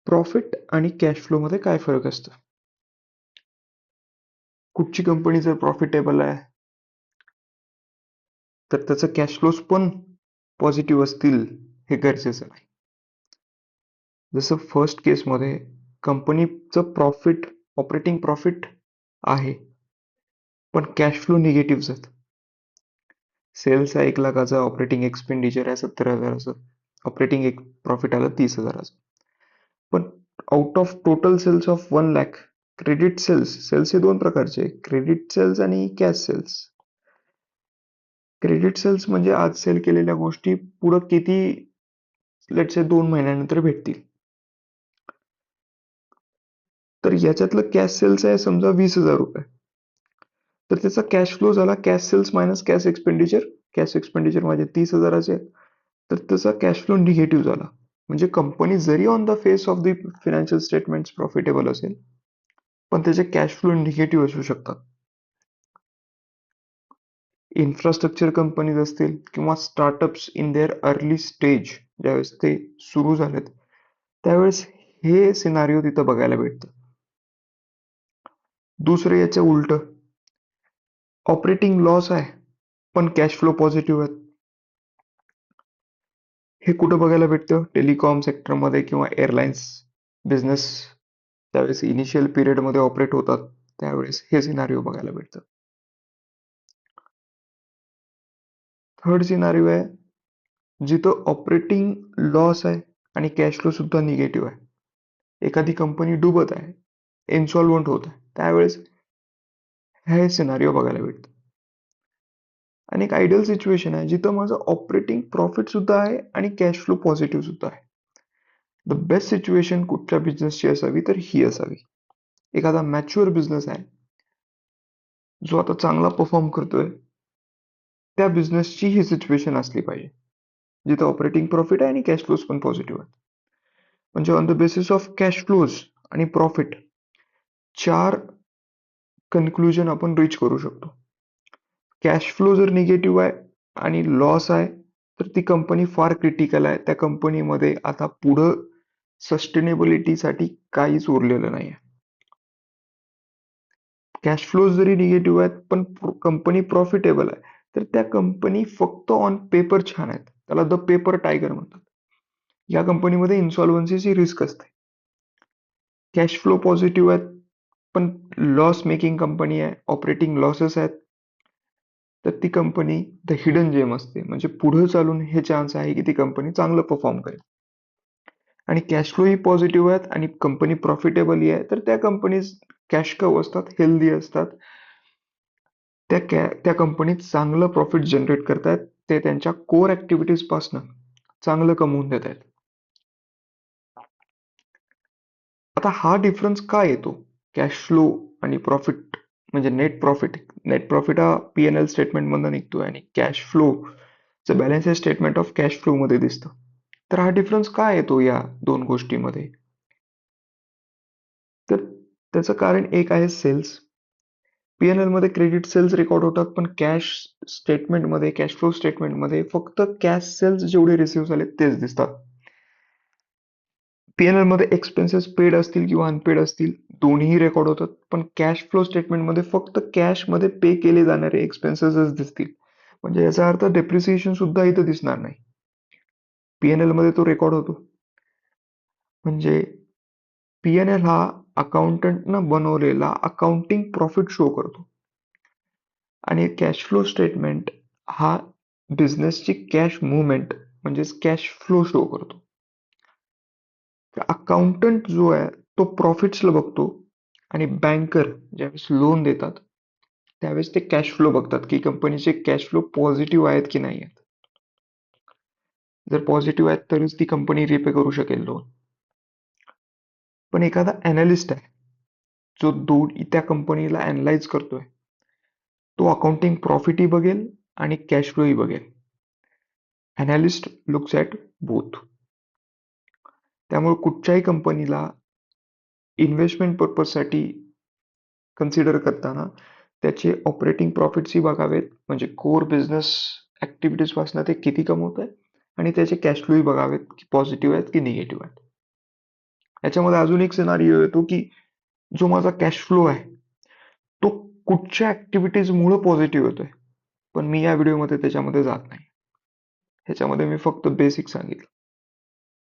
Profit आणि cash flow मध्ये काय फरक असतो? कुठची कंपनी जर प्रॉफिटेबल आहे तर त्याचं कॅश फ्लोज पण पॉझिटिव्ह असतील हे गरजेचं नाही. जसं फर्स्ट केसमध्ये कंपनीचं प्रॉफिट, ऑपरेटिंग प्रॉफिट आहे पण कॅश फ्लो निगेटिव्ह आहेत. सेल्स आहे 1,00,000चा, ऑपरेटिंग एक्सपेंडिचर आहे 70,000चं, ऑपरेटिंग एक प्रॉफिट आलं 30,000चं. पण out of total sales of 1,00,000 credit sales हे दोन प्रकारचे, क्रेडिट सेल्स आणि कॅश सेल्स. क्रेडिट सेल्स म्हणजे आज सेल केलेल्या गोष्टी पुढं किती लेट्स से 2 महिन्यानंतर भेटतील. तर याच्यातलं कॅश सेल्स आहे समजा 20,000 रुपये. तर त्याचा कॅश फ्लो झाला cash sales minus cash expenditure. Cash expenditure माझे 30,000चे आहेत. तर त्याचा कॅश फ्लो निगेटिव्ह झाला. म्हणजे कंपनी जरी on the face of the financial statements profitable असेल पण त्याचे कॅश फ्लो निगेटिव्ह असू शकतात. इन्फ्रास्ट्रक्चर कंपनीज असतील किंवा startups in their early stage ज्यावेळेस ते सुरू झालेत त्यावेळेस हे सिनारिओ तिथं बघायला भेटतं. दुसरं याच्या उलट ऑपरेटिंग लॉस आहे पण कॅश फ्लो पॉझिटिव्ह आहेत. हे कुठं बघायला भेटतं? टेलिकॉम सेक्टरमध्ये किंवा एअरलाइन्स बिझनेस त्यावेळेस इनिशियल पिरियडमध्ये ऑपरेट होतात त्यावेळेस हे सिनारिओ बघायला भेटतं. थर्ड सिनारिओ आहे जिथं ऑपरेटिंग लॉस आहे आणि कॅश फ्लो सुद्धा निगेटिव्ह आहे. एखादी कंपनी डुबत आहे, इन्सॉल्वंट होत आहे, त्यावेळेस हे सिनारिओ बघायला भेटतं. आणि एक आयडियल सिच्युएशन आहे जिथं माझं ऑपरेटिंग प्रॉफिट सुद्धा आहे आणि कॅश फ्लो पॉझिटिव्ह सुद्धा आहे. द बेस्ट सिच्युएशन कुठच्या बिझनेसची असावी तर ही असावी. एखादा मॅच्युअर बिझनेस आहे जो आता चांगला परफॉर्म करतोय त्या बिझनेसची ही सिच्युएशन असली पाहिजे जिथं ऑपरेटिंग प्रॉफिट आहे आणि कॅश फ्लोज पण पॉझिटिव्ह आहे. म्हणजे on the basis of cash flows आणि प्रॉफिट 4 कन्क्लुजन आपण रीच करू शकतो. कॅश फ्लो जर निगेटिव्ह आहे आणि लॉस आहे तर ती कंपनी फार क्रिटिकल आहे. त्या कंपनीमध्ये आता पुढं सस्टेनेबिलिटीसाठी काहीच उरलेलं नाही. कॅश फ्लो जरी निगेटिव्ह आहेत पण कंपनी प्रॉफिटेबल आहे तर त्या कंपनी फक्त ऑन पेपर छान आहेत. त्याला द पेपर टायगर म्हणतात. या कंपनीमध्ये इन्सॉल्व्हन्सीची रिस्क असते. कॅश फ्लो पॉझिटिव्ह आहेत पण लॉस मेकिंग कंपनी आहे, ऑपरेटिंग लॉसेस आहेत, तर ती कंपनी द हिडन जेम असते. म्हणजे पुढे चालून हे चान्स आहे की ती कंपनी चांगलं परफॉर्म करेल. आणि कॅश फ्लो ही पॉझिटिव्ह आहेत आणि कंपनी प्रॉफिटेबल आहे तर त्या कंपनीज कॅश कव असतात, हेल्दी असतात. त्या कंपनीत चांगलं प्रॉफिट जनरेट करतायत. ते त्यांच्या कोर ऍक्टिव्हिटीज पासून चांगलं कमवून देत आहेत. आता हा डिफरन्स का येतो? कॅश फ्लो आणि प्रॉफिट म्हणजे नेट प्रॉफिट हा P&L स्टेटमेंट मधून निघतोय आणि cash flow balance statement of cash flow मध्ये दिसतं. तर हा डिफरन्स का येतो या दोन गोष्टींमध्ये? तर त्याचं कारण एक आहे सेल्स. P&L मध्ये क्रेडिट सेल्स रेकॉर्ड होतात पण कॅश स्टेटमेंटमध्ये, कॅश फ्लो स्टेटमेंटमध्ये फक्त कॅश सेल्स जेवढे रिसिव्ह झाले तेच दिसतात. P&L मध्ये एक्सपेन्सेस पेड असतील किंवा अनपेड असतील दोन्ही रेकॉर्ड होतात पण कॅश फ्लो स्टेटमेंटमध्ये फक्त कॅश मध्ये पे केले जाणारे एक्सपेन्सेसच दिसतील. म्हणजे याचा अर्थ डेप्रिसिएशन सुद्धा इथं दिसणार नाही. P&L मध्ये तो रेकॉर्ड होतो. म्हणजे P&L हा अकाउंटंटनं बनवलेला अकाउंटिंग प्रॉफिट शो करतो आणि कॅश फ्लो स्टेटमेंट हा बिझनेसची कॅश मुवमेंट म्हणजेच कॅश फ्लो शो करतो. अकाउंटंट जो आहे तो प्रॉफिट्सला बघतो आणि बँकर ज्यावेळेस लोन देतात त्यावेळेस ते कॅश फ्लो बघतात की कंपनीचे कॅश फ्लो पॉझिटिव्ह आहेत की नाही आहेत. जर पॉझिटिव्ह आहेत तरच ती कंपनी रिपे करू शकेल लोन. पण एखादा अनालिस्ट आहे जो त्या कंपनीला अनालाइज करतोय तो अकाउंटिंग प्रॉफिटही बघेल आणि कॅश फ्लोही बघेल. Analyst looks at both. त्यामुळे कुठच्याही कंपनीला इन्व्हेस्टमेंट पर्पजसाठी कन्सिडर करताना त्याचे ऑपरेटिंग प्रॉफिट्सही बघावेत म्हणजे कोर बिझनेस ऍक्टिव्हिटीज पासून ते किती कमवत आहे आणि त्याचे कॅश फ्लोही बघावेत की पॉझिटिव्ह आहेत की निगेटिव्ह आहेत. याच्यामध्ये अजून एक सिनारिओ येतो की जो माझा कॅश फ्लो आहे तो कुठच्या ऍक्टिव्हिटीजमुळे पॉझिटिव्ह होतोय. पण मी या व्हिडिओमध्ये त्याच्यामध्ये जात नाही. ह्याच्यामध्ये मी फक्त बेसिक सांगितलं.